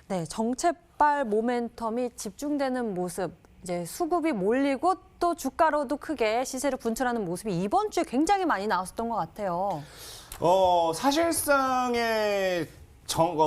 네, 정체발 모멘텀이 집중되는 모습, 이제 수급이 몰리고 또 주가로도 크게 시세를 분출하는 모습이 이번 주에 굉장히 많이 나왔었던 것 같아요. 사실상의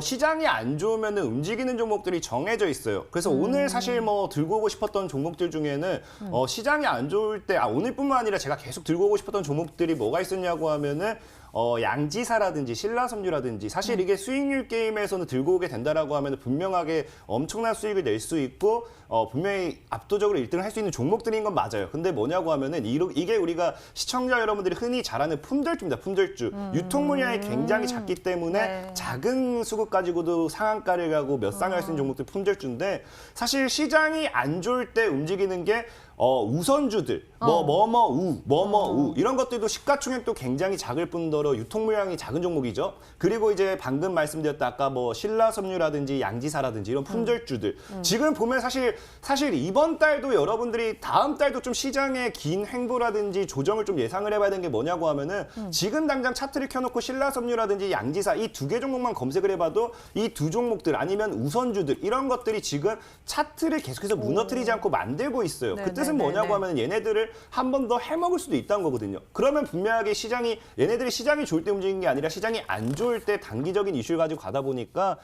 시장이 안 좋으면 움직이는 종목들이 정해져 있어요. 그래서 오늘 사실 뭐 들고 오고 싶었던 종목들 중에는 시장이 안 좋을 때, 오늘뿐만 아니라 제가 계속 들고 오고 싶었던 종목들이 뭐가 있었냐고 하면은 양지사라든지 신라섬유라든지 사실 이게 수익률 게임에서는 들고 오게 된다라고 하면 분명하게 엄청난 수익을 낼 수 있고 분명히 압도적으로 1등을 할 수 있는 종목들인 건 맞아요. 근데 뭐냐고 하면은 이게 우리가 시청자 여러분들이 흔히 잘 아는 품절주입니다. 품절주. 유통 물량이 굉장히 작기 때문에 네. 작은 수급 가지고도 상한가를 가고 몇 상을 할 수 있는 종목들 품절주인데 사실 시장이 안 좋을 때 움직이는 게 우선주들, 우 이런 것들도 시가총액도 굉장히 작을 뿐더러 유통 물량이 작은 종목이죠. 그리고 이제 방금 말씀드렸던 아까 뭐 신라섬유라든지 양지사라든지 이런 품절주들. 지금 보면 사실 이번 달도 여러분들이 다음 달도 좀 시장의 긴 횡보라든지 조정을 좀 예상을 해봐야 되는 게 뭐냐고 하면은 지금 당장 차트를 켜놓고 신라섬유라든지 양지사 이 두 개 종목만 검색을 해봐도 이 두 종목들 아니면 우선주들 이런 것들이 지금 차트를 계속해서 무너뜨리지 않고 만들고 있어요. 그 뜻은 뭐냐고 하면 얘네들을 한 번 더 해먹을 수도 있다는 거거든요. 그러면 분명하게 얘네들이 시장이 좋을 때 움직이는 게 아니라 시장이 안 좋을 때 단기적인 이슈를 가지고 가다 보니까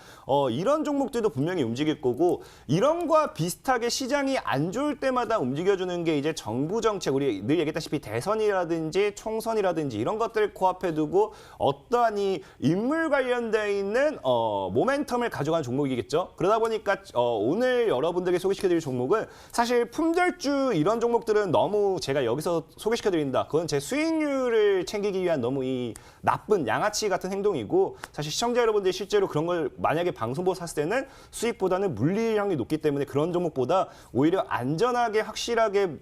이런 종목들도 분명히 움직일 거고 이런 거와 비슷하게 시장이 안 좋을 때마다 움직여주는 게 이제 정부 정책, 우리 늘 얘기했다시피 대선이라든지 총선이라든지 이런 것들을 코앞에 두고 어떠한 이 인물 관련되어 있는 모멘텀을 가져간 종목이겠죠. 그러다 보니까 오늘 여러분들에게 소개시켜드릴 종목은 사실 품절주 이런 종목들은 너무 제가 여기서 소개시켜드린다. 그건 제 수익률을 챙기기 위한 너무 이 나쁜 양아치 같은 행동이고 사실 시청자 여러분들이 실제로 그런 걸 만약에 방송 보고 샀을 때는 수익보다는 물리력이 높기 때문에 그런 종목보다 오히려 안전하게 확실하게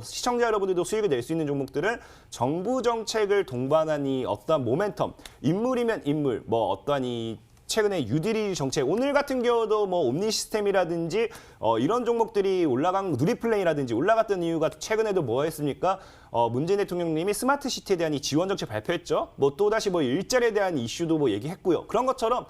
시청자 여러분들도 수익을 낼 수 있는 종목들은 정부 정책을 동반한 이 어떠한 모멘텀, 인물이면 인물, 뭐 어떠한 이 최근에 유디리 정책, 오늘 같은 경우도 뭐 옴니 시스템이라든지 이런 종목들이 누리플레이라든지 올라갔던 이유가 최근에도 뭐 했습니까? 문재인 대통령님이 스마트 시티에 대한 이 지원 정책 발표했죠. 뭐 또다시 뭐 일자리에 대한 이슈도 뭐 얘기했고요. 그런 것처럼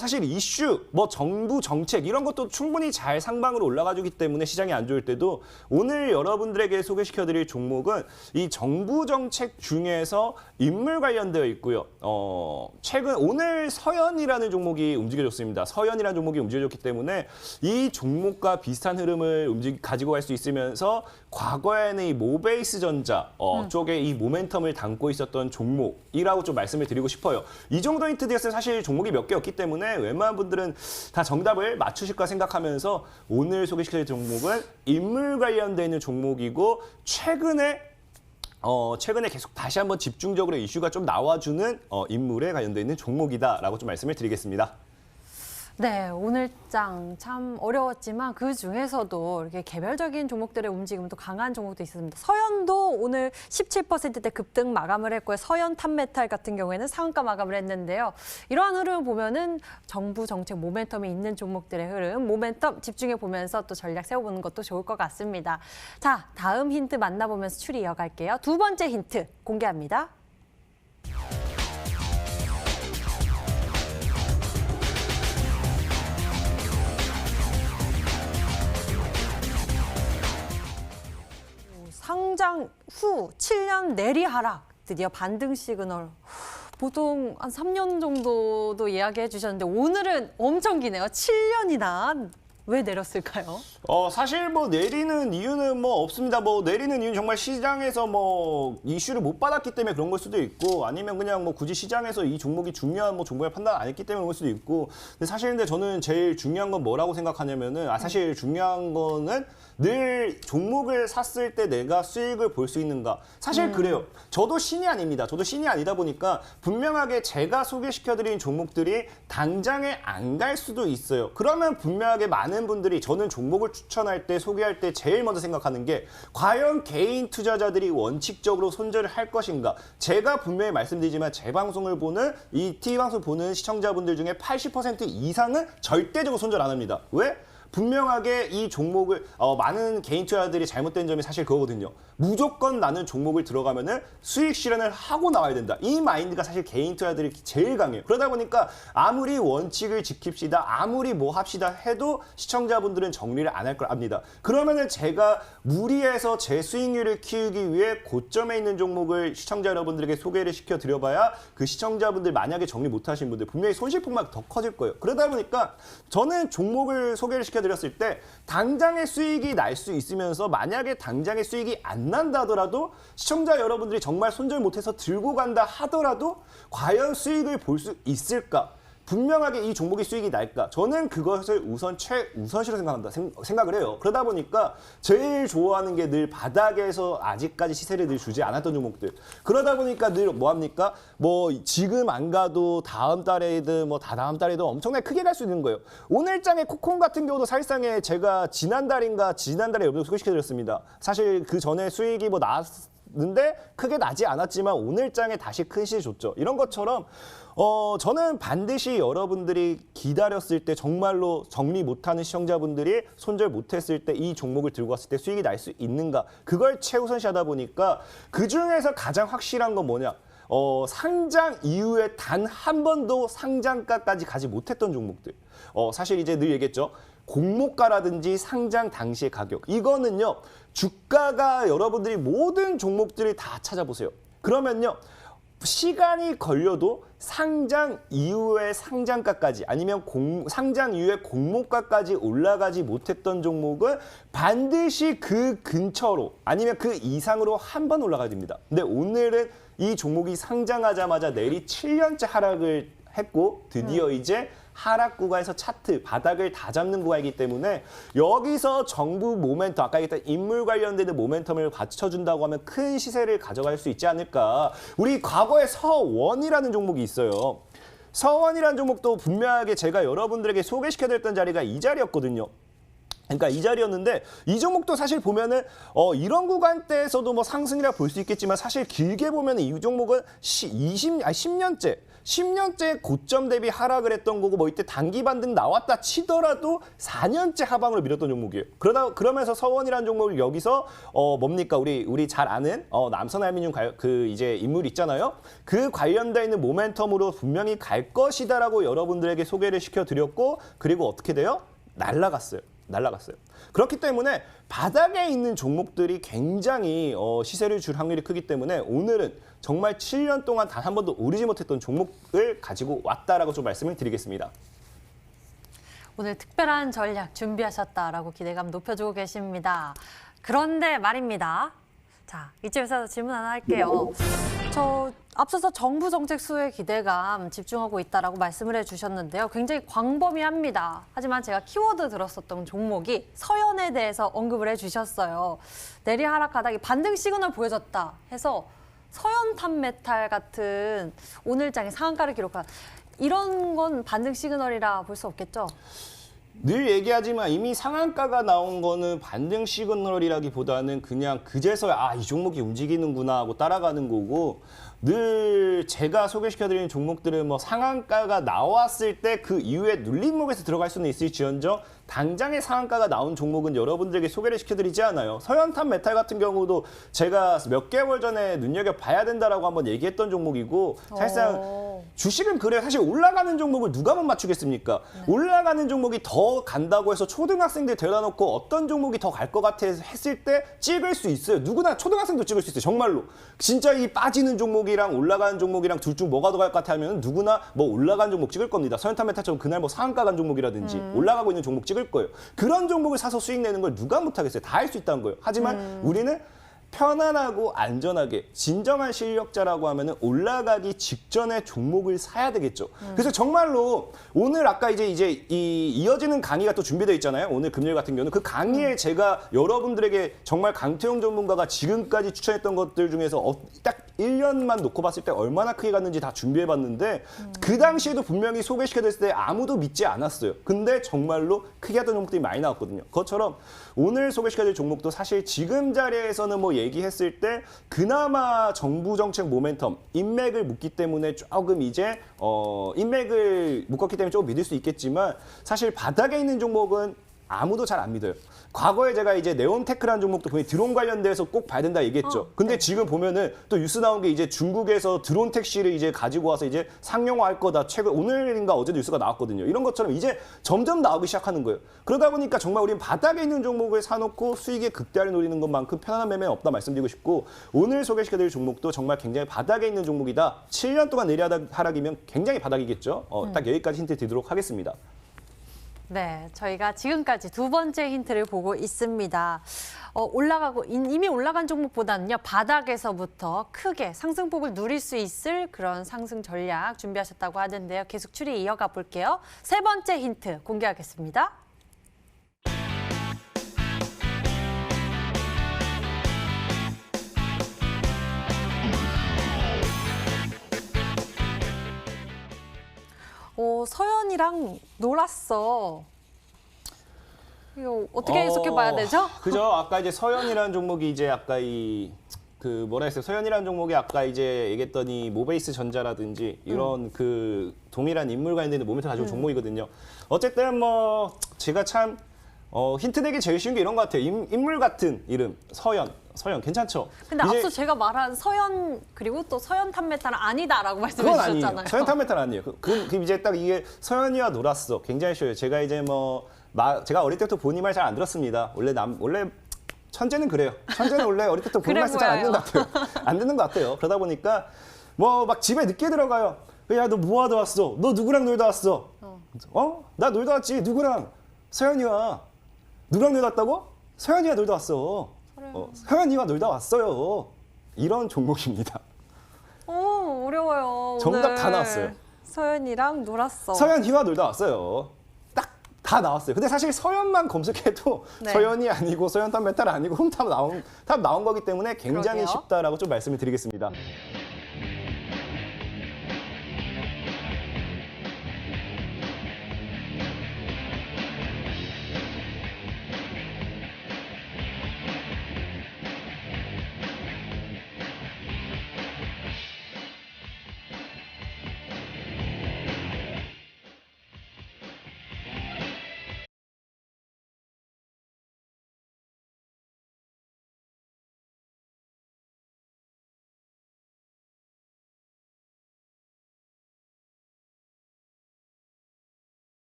사실 이슈, 뭐 정부 정책 이런 것도 충분히 잘 상방으로 올라가주기 때문에 시장이 안 좋을 때도 오늘 여러분들에게 소개시켜드릴 종목은 이 정부 정책 중에서 인물 관련되어 있고요. 오늘 서현이라는 종목이 움직여줬습니다. 서현이라는 종목이 움직여줬기 때문에 이 종목과 비슷한 흐름을 가지고 갈 수 있으면서 과거에는 이 모베이스 전자 쪽에 이 모멘텀을 담고 있었던 종목이라고 좀 말씀을 드리고 싶어요. 이 정도 힌트 드렸으면 사실 종목이 몇 개 없기 때문에 웬만한 분들은 다 정답을 맞추실까 생각하면서 오늘 소개시켜드릴 종목은 인물 관련되어 있는 종목이고 최근에 계속 다시 한번 집중적으로 이슈가 좀 나와주는 인물에 관련되어 있는 종목이다라고 좀 말씀을 드리겠습니다. 네, 오늘 장 참 어려웠지만 그 중에서도 이렇게 개별적인 종목들의 움직임은 또 강한 종목도 있습니다. 서현도 오늘 17%대 급등 마감을 했고요. 서현 탑메탈 같은 경우에는 상한가 마감을 했는데요. 이러한 흐름을 보면은 정부 정책 모멘텀이 있는 종목들의 흐름, 모멘텀 집중해 보면서 또 전략 세워보는 것도 좋을 것 같습니다. 자, 다음 힌트 만나보면서 추리 이어갈게요. 두 번째 힌트 공개합니다. 상장 후 7년 내리 하락, 드디어 반등 시그널. 보통 한 3년 정도도 이야기해 주셨는데 오늘은 엄청 기네요. 7년이나. 왜 내렸을까요? 사실 뭐 내리는 이유는 뭐 없습니다. 뭐 내리는 이유는 정말 시장에서 뭐 이슈를 못 받았기 때문에 그런 걸 수도 있고 아니면 그냥 뭐 굳이 시장에서 이 종목이 중요한 뭐 종목을 판단 안 했기 때문에 그럴 수도 있고 근데 저는 제일 중요한 건 뭐라고 생각하냐면은 사실 중요한 거는 늘 종목을 샀을 때 내가 수익을 볼 수 있는가. 사실 그래요. 저도 신이 아닙니다. 저도 신이 아니다 보니까 분명하게 제가 소개시켜드린 종목들이 당장에 안 갈 수도 있어요. 그러면 분명하게 많은 분들이 저는 종목을 추천할 때 소개할 때 제일 먼저 생각하는 게 과연 개인 투자자들이 원칙적으로 손절을 할 것인가. 제가 분명히 말씀드리지만 제 방송을 보는 이 TV방송 보는 시청자분들 중에 80% 이상은 절대적으로 손절 안 합니다. 왜? 분명하게 이 종목을 많은 개인 투자들이 잘못된 점이 사실 그거거든요. 무조건 나는 종목을 들어가면은 수익 실현을 하고 나와야 된다. 이 마인드가 사실 개인 투자들이 제일 강해요. 그러다 보니까 아무리 원칙을 지킵시다, 아무리 뭐 합시다 해도 시청자분들은 정리를 안 할 걸 압니다. 그러면은 제가 무리해서 제 수익률을 키우기 위해 고점에 있는 종목을 시청자 여러분들에게 소개를 시켜드려봐야 그 시청자분들 만약에 정리 못하신 분들 분명히 손실폭만 더 커질 거예요. 그러다 보니까 저는 종목을 소개를 시켜드렸을 때 당장의 수익이 날 수 있으면서 만약에 당장의 수익이 안 난다 하더라도 시청자 여러분들이 정말 손절 못해서 들고 간다 하더라도 과연 수익을 볼 수 있을까? 분명하게 이 종목이 수익이 날까? 저는 그것을 우선 최우선시로 생각을 해요. 그러다 보니까 제일 좋아하는 게 늘 바닥에서 아직까지 시세를 늘 주지 않았던 종목들. 그러다 보니까 늘 뭐합니까? 뭐 지금 안 가도 다음 달에든 뭐 다다음 달에도 엄청나게 크게 갈 수 있는 거예요. 오늘장의 코콘 같은 경우도 사실상에 제가 지난달에 여러분들 소개시켜드렸습니다. 사실 그 전에 수익이 뭐 나왔는데 크게 나지 않았지만 오늘장에 다시 큰 시세 줬죠. 이런 것처럼 저는 반드시 여러분들이 기다렸을 때 정말로 정리 못하는 시청자분들이 손절 못했을 때 이 종목을 들고 왔을 때 수익이 날 수 있는가 그걸 최우선시하다 보니까 그중에서 가장 확실한 건 뭐냐 상장 이후에 단 한 번도 상장가까지 가지 못했던 종목들 사실 이제 늘 얘기했죠. 공모가라든지 상장 당시의 가격 이거는요 주가가 여러분들이 모든 종목들을 다 찾아보세요. 그러면요 시간이 걸려도 상장 이후의 상장가까지 아니면 상장 이후의 공모가까지 올라가지 못했던 종목은 반드시 그 근처로 아니면 그 이상으로 한 번 올라가야 됩니다. 근데 오늘은 이 종목이 상장하자마자 내리 7년째 하락을 했고 드디어 이제 하락 구간에서 차트 바닥을 다 잡는 구간이기 때문에 여기서 정부 모멘텀 아까 얘기했던 인물 관련되는 모멘텀을 받쳐준다고 하면 큰 시세를 가져갈 수 있지 않을까. 우리 과거에 서원이라는 종목이 있어요. 서원이라는 종목도 분명하게 제가 여러분들에게 소개시켜드렸던 자리가 이 자리였거든요. 그러니까 이 자리였는데 이 종목도 사실 보면은 이런 구간대에서도 뭐 상승이라 볼 수 있겠지만 사실 길게 보면 이 종목은 10년째 고점 대비 하락을 했던 거고 뭐 이때 단기 반등 나왔다 치더라도 4년째 하방으로 밀었던 종목이에요. 그러면서 서원이라는 종목을 여기서 뭡니까 우리 잘 아는 남선알미늄 그 이제 인물 있잖아요. 그 관련돼 있는 모멘텀으로 분명히 갈 것이다라고 여러분들에게 소개를 시켜드렸고 그리고 어떻게 돼요? 날라갔어요. 그렇기 때문에 바닥에 있는 종목들이 굉장히 시세를 줄 확률이 크기 때문에 오늘은 정말 7년 동안 단 한 번도 오르지 못했던 종목을 가지고 왔다라고 좀 말씀을 드리겠습니다. 오늘 특별한 전략 준비하셨다라고 기대감 높여주고 계십니다. 그런데 말입니다. 자, 이쯤에서 질문 하나 할게요. 저 앞서서 정부 정책 수혜에 기대감 집중하고 있다라고 말씀을 해주셨는데요. 굉장히 광범위합니다. 하지만 제가 키워드 들었었던 종목이 서연에 대해서 언급을 해주셨어요. 내리 하락 가닥이 반등 시그널 보여줬다 해서 서연 탑메탈 같은 오늘장의 상한가를 기록한 이런 건 반등 시그널이라 볼 수 없겠죠? 늘 얘기하지만 이미 상한가가 나온 거는 반등 시그널이라기보다는 그냥 그제서야 이 종목이 움직이는구나 하고 따라가는 거고 늘 제가 소개시켜드리는 종목들은 뭐 상한가가 나왔을 때 그 이후에 눌림목에서 들어갈 수는 있을지언정 당장의 상한가가 나온 종목은 여러분들에게 소개를 시켜드리지 않아요. 서현탄 메탈 같은 경우도 제가 몇 개월 전에 눈여겨봐야 된다라고 한번 얘기했던 종목이고 사실상 주식은 그래요. 사실 올라가는 종목을 누가 못 맞추겠습니까? 올라가는 종목이 더 간다고 해서 초등학생들 데려다 놓고 어떤 종목이 더 갈 것 같아 했을 때 찍을 수 있어요. 누구나 초등학생도 찍을 수 있어요. 정말로. 진짜 이 빠지는 종목이랑 올라가는 종목이랑 둘 중 뭐가 더 갈 것 같아 하면 누구나 뭐 올라가는 종목 찍을 겁니다. 서현탄 메탈처럼 그날 뭐 상한가 간 종목이라든지 올라가고 있는 종목 찍을 거예요. 그런 종목을 사서 수익 내는 걸 누가 못하겠어요. 다 할 수 있다는 거예요. 하지만 우리는 편안하고 안전하게 진정한 실력자라고 하면은 올라가기 직전에 종목을 사야 되겠죠. 그래서 정말로 오늘 아까 이제 이어지는 강의가 또 준비되어 있잖아요. 오늘 금요일 같은 경우는 그 강의에 제가 여러분들에게 정말 강태용 전문가가 지금까지 추천했던 것들 중에서 딱 1년만 놓고 봤을 때 얼마나 크게 갔는지 다 준비해봤는데 그 당시에도 분명히 소개시켜드렸을 때 아무도 믿지 않았어요. 근데 정말로 크게 했던 종목들이 많이 나왔거든요. 그것처럼 오늘 소개시켜드릴 종목도 사실 지금 자리에서는 뭐 얘기했을 때 그나마 정부 정책 모멘텀, 인맥을 묶기 때문에 조금 이제 인맥을 묶었기 때문에 조금 믿을 수 있겠지만 사실 바닥에 있는 종목은 아무도 잘 안 믿어요. 과거에 제가 이제 네온테크라는 종목도 분명히 드론 관련돼서 꼭 봐야 된다 얘기했죠. 근데 네. 지금 보면은 또 뉴스 나온 게 이제 중국에서 드론 택시를 이제 가지고 와서 이제 상용화할 거다. 최근 오늘인가 어제 뉴스가 나왔거든요. 이런 것처럼 이제 점점 나오기 시작하는 거예요. 그러다 보니까 정말 우리는 바닥에 있는 종목을 사놓고 수익의 극대화를 노리는 것만큼 편안한 매매는 없다 말씀드리고 싶고, 오늘 소개시켜드릴 종목도 정말 굉장히 바닥에 있는 종목이다. 7년 동안 내리하락이면 굉장히 바닥이겠죠. 딱 여기까지 힌트 드리도록 하겠습니다. 네, 저희가 지금까지 두 번째 힌트를 보고 있습니다. 이미 올라간 종목보다는요, 바닥에서부터 크게 상승폭을 누릴 수 있을 그런 상승 전략 준비하셨다고 하는데요. 계속 추리 이어가 볼게요. 세 번째 힌트 공개하겠습니다. 서연이랑 놀았어. 이거 어떻게 해석해봐야 되죠? 그죠. 아까 이제 서연이라는 종목이 이제 아까 뭐라 했어요? 서연이라는 종목이 아까 이제 얘기했더니 모베이스 전자라든지 이런 그 동일한 인물 관련된 모멘트 가지고 종목이거든요. 어쨌든 뭐 제가 참 힌트 내기 제일 쉬운 게 이런 것 같아요. 인물 같은 이름 서연 괜찮죠? 근데 이제 앞서 제가 말한 서연 그리고 또 서연 탐메타는 아니다라고 말씀해 그건 아니에요. 주셨잖아요. 서연 탐메탈 아니에요. 그 이제 딱 이게 서연이와 놀았어. 굉장히 쉬워요. 제가 이제 제가 어릴 때부터 본인 말 잘 안 들었습니다. 원래 천재는 그래요. 천재는 원래 어릴 때부터 본인 그래 말씀 잘 안 듣는 보여요. 것 같아요. 안 듣는 것 같아요. 그러다 보니까 막 집에 늦게 들어가요. 야, 너 뭐 하다 왔어? 너 누구랑 놀다 왔어? 나 놀다 왔지. 누구랑? 서연이와. 누구랑 놀다 왔다고? 서연이와 놀다 왔어. 서연이와 놀다 왔어요. 이런 종목입니다. 어려워요. 정답 오늘. 다 나왔어요. 서연이랑 놀았어. 서연이와 놀다 왔어요. 딱 다 나왔어요. 근데 사실 서연만 검색해도 네. 서연이 아니고 서연탑 메탈 아니고 홈탑 나온 거기 때문에 굉장히 그러게요. 쉽다라고 좀 말씀을 드리겠습니다.